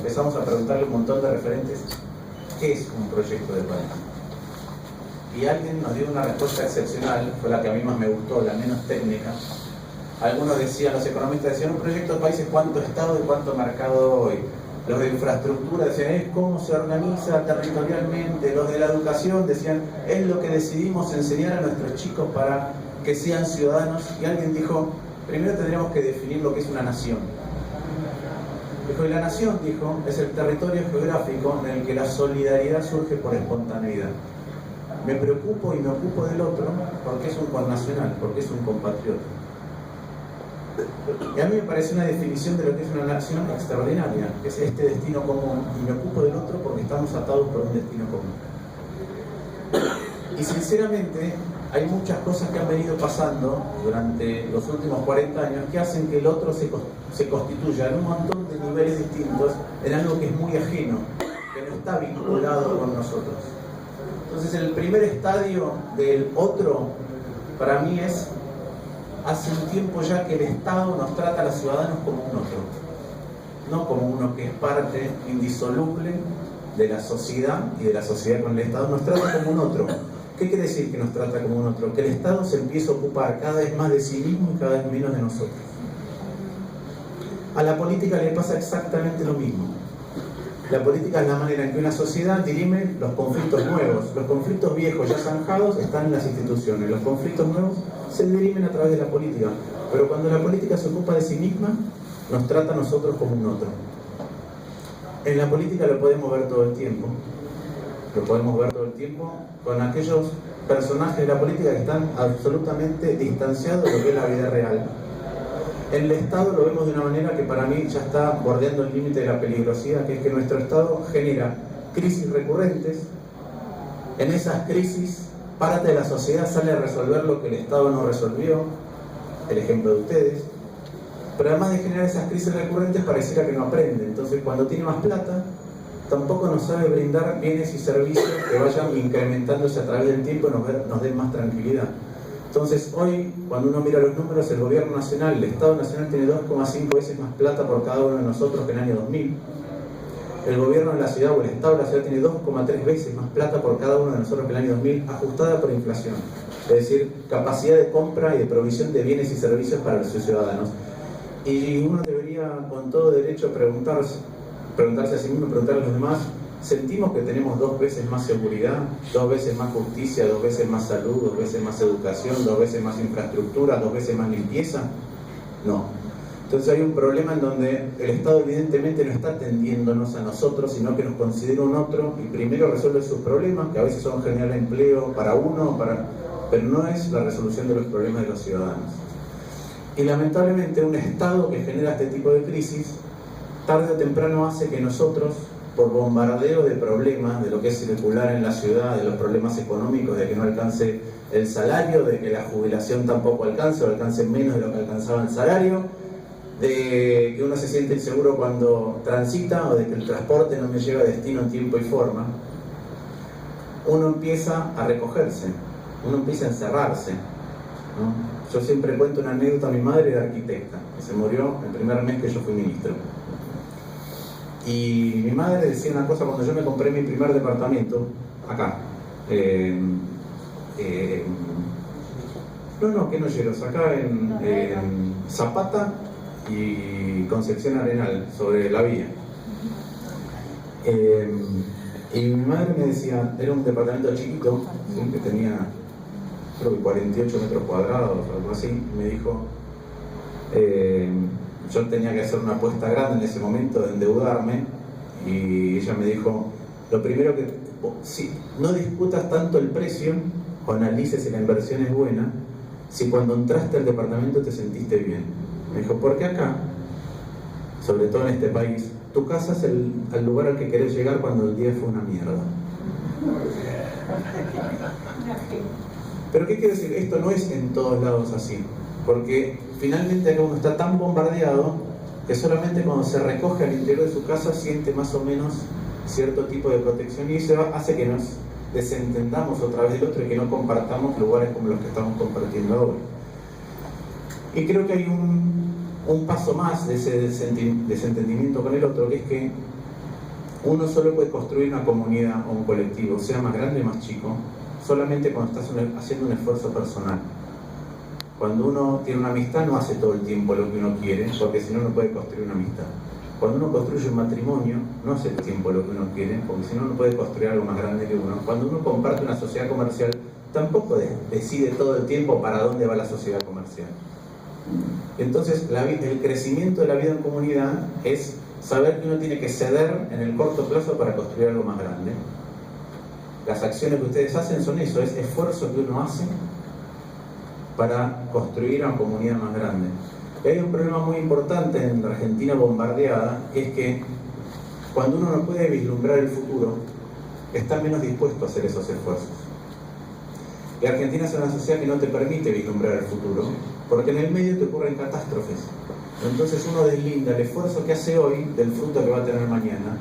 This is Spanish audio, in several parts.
empezamos a preguntarle a un montón de referentes ¿qué es un proyecto de país? Y alguien nos dio una respuesta excepcional, fue la que a mí más me gustó, la menos técnica. Algunos decían, los economistas decían, un proyecto de país es cuánto Estado y cuánto mercado hoy. Los de infraestructura decían, es cómo se organiza territorialmente. Los de la educación decían, es lo que decidimos enseñar a nuestros chicos para que sean ciudadanos. Y alguien dijo, primero tendríamos que definir lo que es una nación. Dijo, y la nación, dijo, es el territorio geográfico en el que la solidaridad surge por espontaneidad. Me preocupo y me ocupo del otro porque es un connacional, porque es un compatriota. Y a mí me parece una definición de lo que es una nación extraordinaria, que es este destino común, y me ocupo del otro porque estamos atados por un destino común. Y sinceramente, hay muchas cosas que han venido pasando durante los últimos 40 años que hacen que el otro se constituya en un montón de niveles distintos, en algo que es muy ajeno, que no está vinculado con nosotros. Entonces el primer estadio del otro, para mí es, hace un tiempo ya que el Estado nos trata a los ciudadanos como un otro, no como uno que es parte indisoluble de la sociedad y de la sociedad con el Estado, nos trata como un otro. ¿Qué quiere decir que nos trata como un otro? Que el Estado se empieza a ocupar cada vez más de sí mismo y cada vez menos de nosotros. A la política le pasa exactamente lo mismo. La política es la manera en que una sociedad dirime los conflictos nuevos. Los conflictos viejos ya zanjados están en las instituciones. Los conflictos nuevos se dirimen a través de la política. Pero cuando la política se ocupa de sí misma, nos trata a nosotros como un otro. En la política lo podemos ver todo el tiempo. Lo podemos ver todo el tiempo con aquellos personajes de la política que están absolutamente distanciados de lo que es la vida real. En el Estado lo vemos de una manera que para mí ya está bordeando el límite de la peligrosidad, que es que nuestro Estado genera crisis recurrentes. En esas crisis, parte de la sociedad sale a resolver lo que el Estado no resolvió, el ejemplo de ustedes. Pero además de generar esas crisis recurrentes, pareciera que no aprende. Entonces, cuando tiene más plata, tampoco nos sabe brindar bienes y servicios que vayan incrementándose a través del tiempo y nos den más tranquilidad. Entonces hoy, cuando uno mira los números, el gobierno nacional, el Estado nacional tiene 2,5 veces más plata por cada uno de nosotros que en el año 2000. El gobierno de la ciudad o el Estado de la ciudad tiene 2,3 veces más plata por cada uno de nosotros que en el año 2000, ajustada por inflación. Es decir, capacidad de compra y de provisión de bienes y servicios para los ciudadanos. Y uno debería, con todo derecho, preguntarse a sí mismo, preguntarle a los demás, ¿sentimos que tenemos 2 veces más seguridad, 2 veces más justicia, 2 veces más salud, 2 veces más educación, 2 veces más infraestructura, 2 veces más limpieza? No. Entonces hay un problema en donde el Estado evidentemente no está atendiéndonos a nosotros, sino que nos considera un otro y primero resuelve sus problemas, que a veces son generar empleo para uno, pero no es la resolución de los problemas de los ciudadanos. Y lamentablemente un Estado que genera este tipo de crisis, tarde o temprano hace que nosotros, por bombardeo de problemas, de lo que es circular en la ciudad, de los problemas económicos, de que no alcance el salario, de que la jubilación tampoco alcance o alcance menos de lo que alcanzaba el salario, de que uno se siente inseguro cuando transita o de que el transporte no me lleva a destino en tiempo y forma, uno empieza a recogerse, uno empieza a encerrarse, ¿no? Yo siempre cuento una anécdota. Mi madre era arquitecta, que se murió el primer mes que yo fui ministro. Y mi madre decía una cosa cuando yo me compré mi primer departamento, acá, que no Lleros, acá en Zapata y Concepción Arenal, sobre la vía. Y mi madre me decía, era un departamento chiquito, ¿sí? Que tenía, creo que 48 metros cuadrados, algo así, me dijo, yo tenía que hacer una apuesta grande en ese momento de endeudarme, y ella me dijo, lo primero que, si no discutas tanto el precio o analices si la inversión es buena, si cuando entraste al departamento te sentiste bien. Me dijo, porque acá, sobre todo en este país, tu casa es el lugar al que querés llegar cuando el día fue una mierda. Pero ¿qué quiere decir? Esto no es en todos lados así, porque finalmente uno está tan bombardeado que solamente cuando se recoge al interior de su casa siente más o menos cierto tipo de protección, y eso hace que nos desentendamos otra vez del otro y que no compartamos lugares como los que estamos compartiendo ahora. Y creo que hay un paso más de ese desentendimiento con el otro, que es que Uno solo puede construir una comunidad o un colectivo, sea más grande o más chico, solamente cuando estás haciendo un esfuerzo personal. Cuando uno tiene una amistad no hace todo el tiempo lo que uno quiere, porque si no, no puede construir una amistad. Cuando uno construye un matrimonio, no hace el tiempo lo que uno quiere, porque si no, no puede construir algo más grande que uno. Cuando uno comparte una sociedad comercial, tampoco decide todo el tiempo para dónde va la sociedad comercial. Entonces, el crecimiento de la vida en comunidad es saber que uno tiene que ceder en el corto plazo para construir algo más grande. Las acciones que ustedes hacen son eso, es esfuerzo que uno hace para construir una comunidad más grande. Y hay un problema muy importante en la Argentina bombardeada, que es que cuando uno no puede vislumbrar el futuro, está menos dispuesto a hacer esos esfuerzos. Y Argentina es una sociedad que no te permite vislumbrar el futuro, porque en el medio te ocurren catástrofes. Entonces uno deslinda el esfuerzo que hace hoy del fruto que va a tener mañana.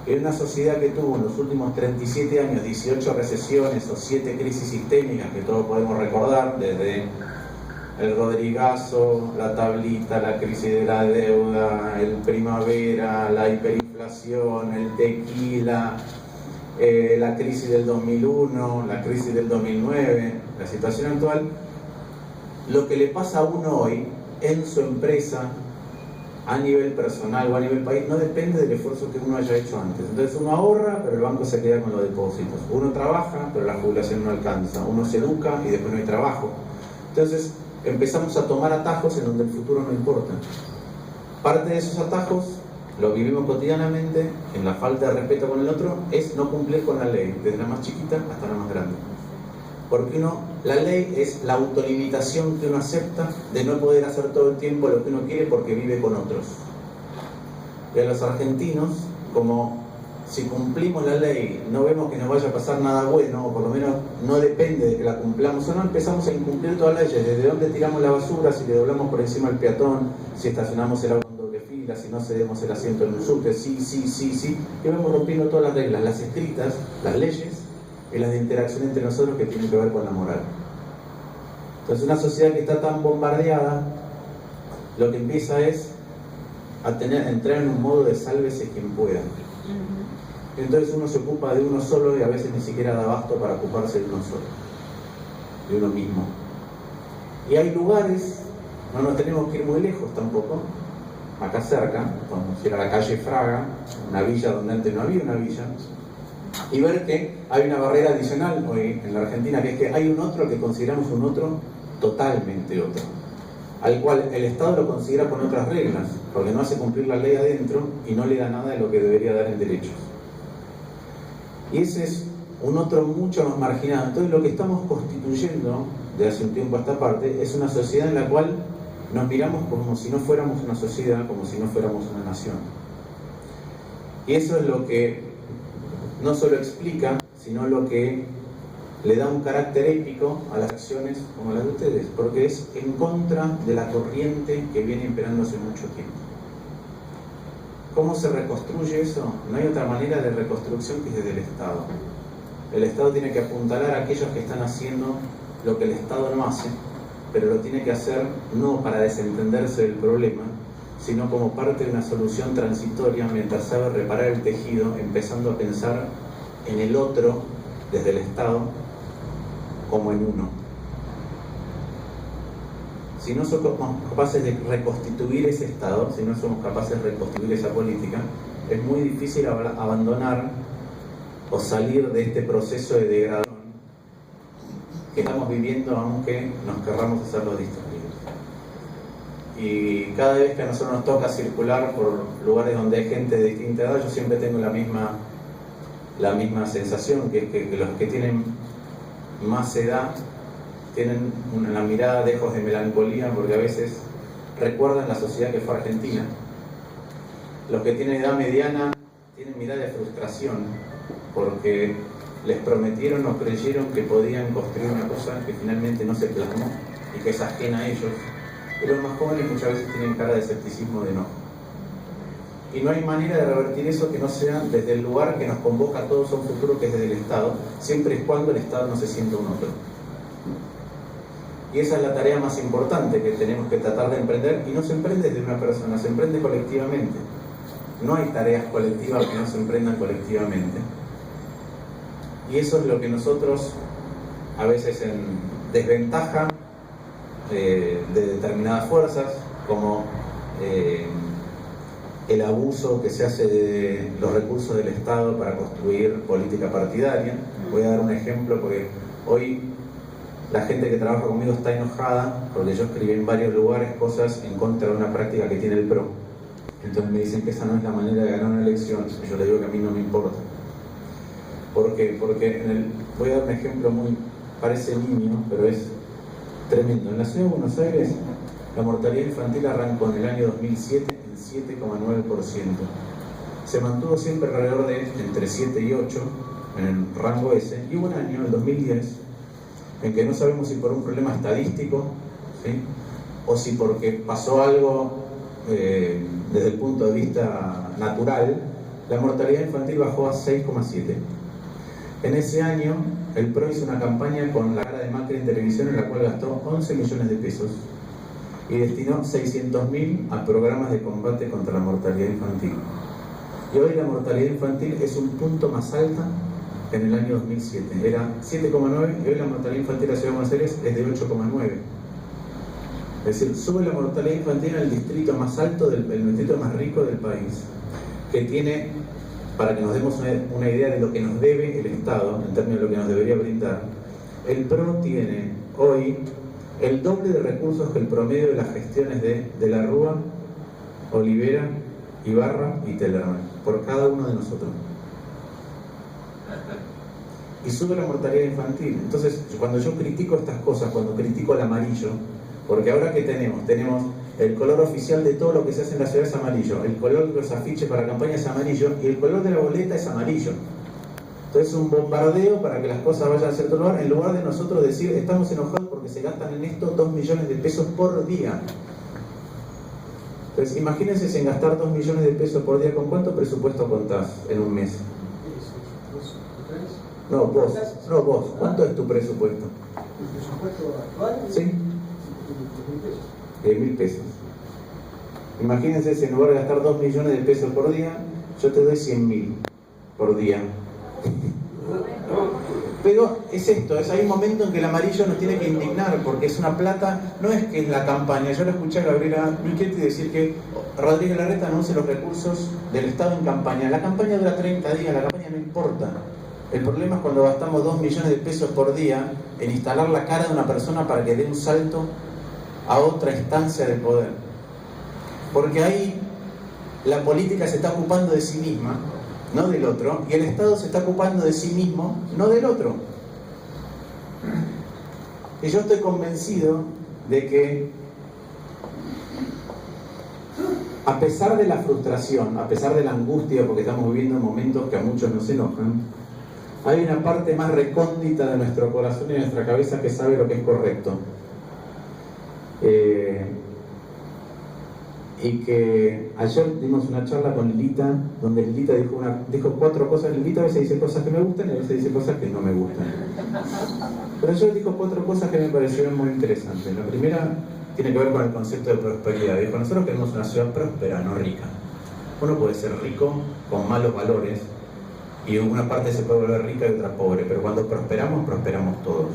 En una sociedad que tuvo en los últimos 37 años 18 recesiones o 7 crisis sistémicas que todos podemos recordar, desde el Rodrigazo, la tablita, la crisis de la deuda, el primavera, la hiperinflación, el tequila, la crisis del 2001, la crisis del 2009, la situación actual, lo que le pasa a uno hoy en su empresa, a nivel personal o a nivel país, no depende del esfuerzo que uno haya hecho antes. Entonces uno ahorra, pero el banco se queda con los depósitos. Uno trabaja, pero la jubilación no alcanza. Uno se educa y después no hay trabajo. Entonces empezamos a tomar atajos en donde el futuro no importa. Parte de esos atajos, lo vivimos cotidianamente, en la falta de respeto con el otro, es no cumplir con la ley, desde la más chiquita hasta la más grande. Porque la ley es la autolimitación que uno acepta de no poder hacer todo el tiempo lo que uno quiere porque vive con otros. Y a los argentinos, como si cumplimos la ley, no vemos que nos vaya a pasar nada bueno, o por lo menos no depende de que la cumplamos o no, empezamos a incumplir todas las leyes, desde dónde tiramos la basura, si le doblamos por encima al peatón, si estacionamos el auto en doble fila, si no cedemos el asiento en un subte, sí, y vamos rompiendo todas las reglas, las escritas, las leyes, y las de interacción entre nosotros que tienen que ver con la moral. Entonces una sociedad que está tan bombardeada, lo que empieza es a entrar en un modo de sálvese quien pueda. Entonces uno se ocupa de uno solo y a veces ni siquiera da abasto para ocuparse de uno solo, de uno mismo. Y hay lugares, no nos tenemos que ir muy lejos tampoco, acá cerca, podemos ir a la calle Fraga, una villa donde antes no había una villa, y ver que hay una barrera adicional hoy en la Argentina, que es que hay un otro que consideramos un otro totalmente otro, al cual el Estado lo considera con otras reglas, porque no hace cumplir la ley adentro y no le da nada de lo que debería dar en derechos. Y ese es un otro mucho más marginado. Entonces lo que estamos constituyendo de hace un tiempo a esta parte es una sociedad en la cual nos miramos como si no fuéramos una sociedad, como si no fuéramos una nación. Y eso es lo que no solo explica, sino lo que le da un carácter épico a las acciones como las de ustedes, porque es en contra de la corriente que viene imperando hace mucho tiempo. ¿Cómo se reconstruye eso? No hay otra manera de reconstrucción que desde el Estado. El Estado tiene que apuntalar a aquellos que están haciendo lo que el Estado no hace, pero lo tiene que hacer no para desentenderse del problema, sino como parte de una solución transitoria mientras sabe reparar el tejido, empezando a pensar en el otro desde el Estado como en uno. Si no somos capaces de reconstituir ese Estado, si no somos capaces de reconstituir esa política, es muy difícil abandonar o salir de este proceso de degradación que estamos viviendo, aunque nos querramos hacer los distraídos. Y cada vez que a nosotros nos toca circular por lugares donde hay gente de distinta edad, yo siempre tengo la misma sensación, que es que los que tienen más edad tienen una mirada de ojos de melancolía, porque a veces recuerdan la sociedad que fue Argentina. Los que tienen edad mediana tienen mirada de frustración, porque les prometieron o creyeron que podían construir una cosa que finalmente no se plasmó y que es ajena a ellos. Y los más jóvenes muchas veces tienen cara de escepticismo, de enojo. Y no hay manera de revertir eso que no sea desde el lugar que nos convoca a todos a un futuro, que es desde el Estado, siempre y cuando el Estado no se sienta un otro. Y esa es la tarea más importante que tenemos que tratar de emprender, y no se emprende desde una persona, se emprende colectivamente. no hay tareas colectivas que no se emprendan colectivamente. Y eso es lo que nosotros, a veces en desventaja de determinadas fuerzas, como el abuso que se hace de los recursos del Estado para construir política partidaria. Voy a dar un ejemplo porque hoy la gente que trabaja conmigo está enojada porque yo escribí en varios lugares cosas en contra de una práctica que tiene el PRO. Entonces me dicen que esa no es la manera de ganar una elección, y yo les digo que a mí no me importa. ¿Por qué? Porque voy a dar un ejemplo parece niño, pero es tremendo. En la ciudad de Buenos Aires, la mortalidad infantil arrancó en el año 2007 en 7,9%. Se mantuvo siempre alrededor de entre 7 y 8, en el rango ese, y hubo un año, el 2010, en que no sabemos si por un problema estadístico, ¿sí?, o si porque pasó algo desde el punto de vista natural, la mortalidad infantil bajó a 6,7. En ese año, el PRO hizo una campaña con la cara de Macri en televisión en la cual gastó 11 millones de pesos y destinó 600.000 a programas de combate contra la mortalidad infantil. Y hoy la mortalidad infantil es un punto más alta que en el año 2007. Era 7,9 y hoy la mortalidad infantil en la Ciudad de Buenos Aires es de 8,9. Es decir, sube la mortalidad infantil en el distrito más alto, el distrito más rico del país, que tiene, para que nos demos una idea de lo que nos debe el Estado, en términos de lo que nos debería brindar, el PRO tiene hoy el doble de recursos que el promedio de las gestiones de la Rúa, Olivera, Ibarra y Tellerman, por cada uno de nosotros. Y sube la mortalidad infantil. Entonces, cuando yo critico estas cosas, cuando critico el amarillo, porque ahora que tenemos el color oficial de todo lo que se hace en la ciudad es amarillo, el color de los afiches para campaña es amarillo y el color de la boleta es amarillo. Entonces es un bombardeo para que las cosas vayan a cierto lugar, en lugar de nosotros decir estamos enojados porque se gastan en esto 2 millones de pesos por día. Entonces imagínense si en gastar 2 millones de pesos por día, ¿con cuánto presupuesto contás en un mes? No, vos, ¿cuánto es tu presupuesto? ¿El presupuesto actual? Sí. 10.000 pesos. Imagínense si en lugar de gastar 2 millones de pesos por día, yo te doy 100.000 por día. Pero es esto, hay un momento en que el amarillo nos tiene que indignar, porque es una plata, no es que es la campaña. Yo le escuché a Gabriela Michetti decir que Rodríguez Larreta anuncia los recursos del Estado en campaña. La campaña dura 30 días, la campaña no importa. El problema es cuando gastamos 2 millones de pesos por día en instalar la cara de una persona para que dé un salto a otra instancia del poder. Porque ahí la política se está ocupando de sí misma, no del otro, y el Estado se está ocupando de sí mismo, no del otro. Y yo estoy convencido de que, a pesar de la frustración, a pesar de la angustia, porque estamos viviendo momentos que a muchos nos enojan, hay una parte más recóndita de nuestro corazón y de nuestra cabeza que sabe lo que es correcto. Y que ayer dimos una charla con Lilita, donde Lilita dijo 4 cosas. Lilita a veces dice cosas que me gustan y a veces dice cosas que no me gustan. Pero ayer dijo 4 cosas que me parecieron muy interesantes. La primera tiene que ver con el concepto de prosperidad. Dijo, nosotros queremos una ciudad próspera, no rica. Uno puede ser rico con malos valores y una parte se puede volver rica y otra pobre, pero cuando prosperamos, prosperamos todos.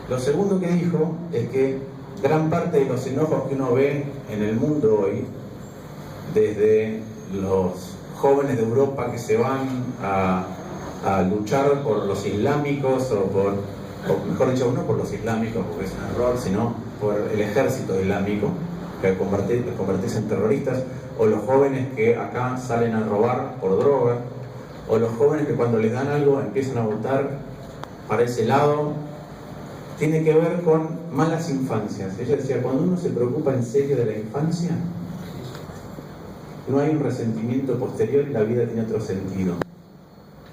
Lo segundo que dijo es que gran parte de los enojos que uno ve en el mundo hoy, desde los jóvenes de Europa que se van a luchar por los islámicos, o mejor dicho, no por los islámicos, porque es un error, sino por el ejército islámico, que convertirse en terroristas, o los jóvenes que acá salen a robar por droga, o los jóvenes que cuando les dan algo empiezan a votar para ese lado, tiene que ver con malas infancias. Ella decía, cuando uno se preocupa en serio de la infancia, no hay un resentimiento posterior y la vida tiene otro sentido.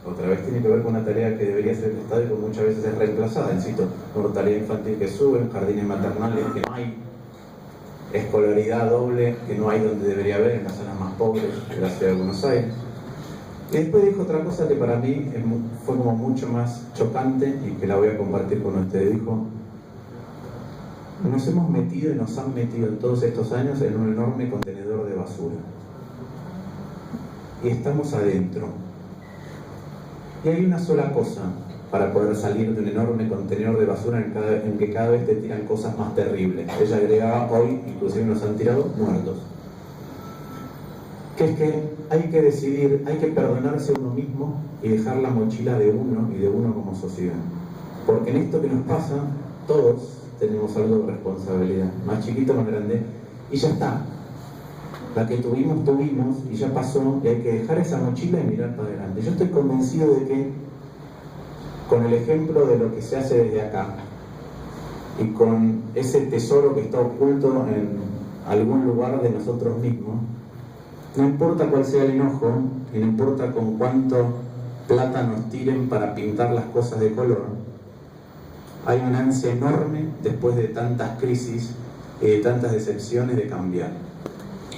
Otra vez tiene que ver con una tarea que debería ser el Estado y que muchas veces es reemplazada. Insisto, mortalidad infantil que sube, jardines maternales que no hay, escolaridad doble que no hay donde debería haber, en las zonas más pobres de la ciudad de Buenos Aires. Y después dijo otra cosa que para mí fue como mucho más chocante y que la voy a compartir con ustedes. Dijo, nos hemos metido y nos han metido en todos estos años en un enorme contenedor de basura. y estamos adentro. Y hay una sola cosa para poder salir de un enorme contenedor de basura en que cada vez te tiran cosas más terribles. Ella agregaba, hoy inclusive nos han tirado muertos. Que es que hay que decidir, hay que perdonarse a uno mismo y dejar la mochila de uno y de uno como sociedad. Porque en esto que nos pasa, todos tenemos algo de responsabilidad, más chiquito, más grande, y ya está. La que tuvimos y ya pasó, y hay que dejar esa mochila y mirar para adelante. Yo estoy convencido de que con el ejemplo de lo que se hace desde acá y con ese tesoro que está oculto en algún lugar de nosotros mismos, no importa cuál sea el enojo y no importa con cuánto plata nos tiren para pintar las cosas de color, hay una ansia enorme después de tantas crisis y de tantas decepciones de cambiar.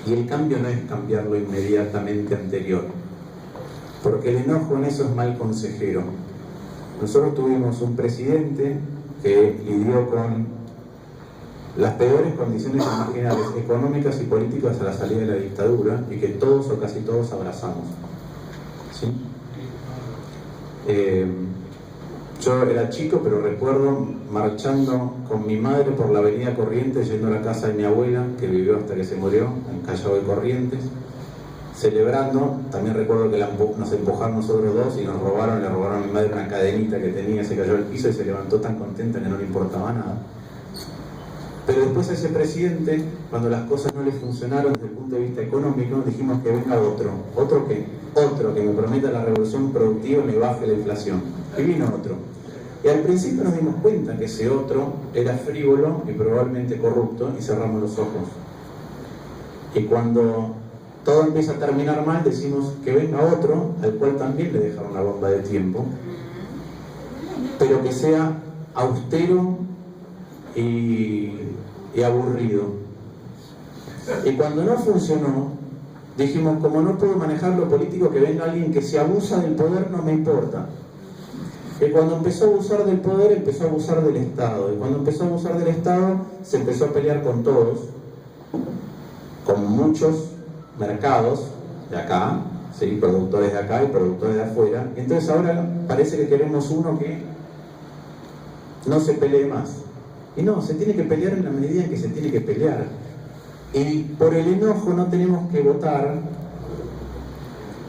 Y el cambio no es cambiar lo inmediatamente anterior, porque el enojo en eso es mal consejero. Nosotros tuvimos un presidente que lidió con las peores condiciones imaginables, económicas y políticas a la salida de la dictadura, y que todos o casi todos abrazamos. ¿Sí? Yo era chico, pero recuerdo marchando con mi madre por la avenida Corrientes, yendo a la casa de mi abuela, que vivió hasta que se murió, en Callao de Corrientes, celebrando. También recuerdo que nos empujaron nosotros dos y le robaron a mi madre una cadenita que tenía, se cayó al piso y se levantó tan contenta que no le importaba nada. Pero después a ese presidente, cuando las cosas no le funcionaron desde el punto de vista económico, dijimos que venga otro. ¿Otro qué? Otro que me prometa la revolución productiva y me baje la inflación. Y vino otro. Y al principio nos dimos cuenta que ese otro era frívolo y probablemente corrupto, y cerramos los ojos. Y cuando todo empieza a terminar mal, decimos que venga otro, al cual también le dejaron una bomba de tiempo, pero que sea austero y aburrido. Y cuando no funcionó, dijimos, como no puedo manejar lo político, que venga alguien que si abusa del poder no me importa. Y cuando empezó a abusar del poder, empezó a abusar del Estado. Y cuando empezó a abusar del Estado, se empezó a pelear con todos, con muchos mercados de acá, ¿sí? Productores de acá y productores de afuera. Y entonces ahora parece que queremos uno que no se pelee más. Y no, se tiene que pelear en la medida en que se tiene que pelear. Y por el enojo no tenemos que votar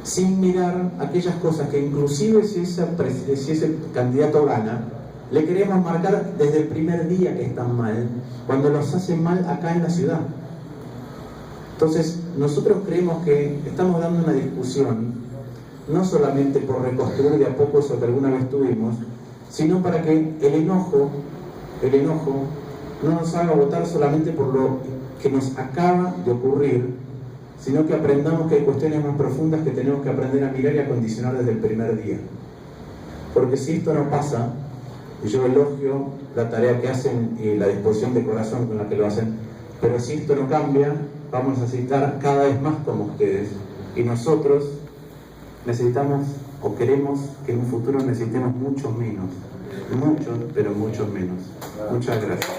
sin mirar aquellas cosas que inclusive si ese candidato gana, le queremos marcar desde el primer día que están mal, cuando los hacen mal acá en la ciudad. Entonces, nosotros creemos que estamos dando una discusión, no solamente por reconstruir de a poco eso que alguna vez tuvimos, sino para que el enojo no nos haga votar solamente por lo que nos acaba de ocurrir, sino que aprendamos que hay cuestiones más profundas que tenemos que aprender a mirar y a condicionar desde el primer día. Porque si esto no pasa, y yo elogio la tarea que hacen y la disposición de corazón con la que lo hacen, pero si esto no cambia, vamos a necesitar cada vez más como ustedes. Y nosotros necesitamos o queremos que en un futuro necesitemos mucho menos. Muchos, pero muchos menos. Muchas gracias.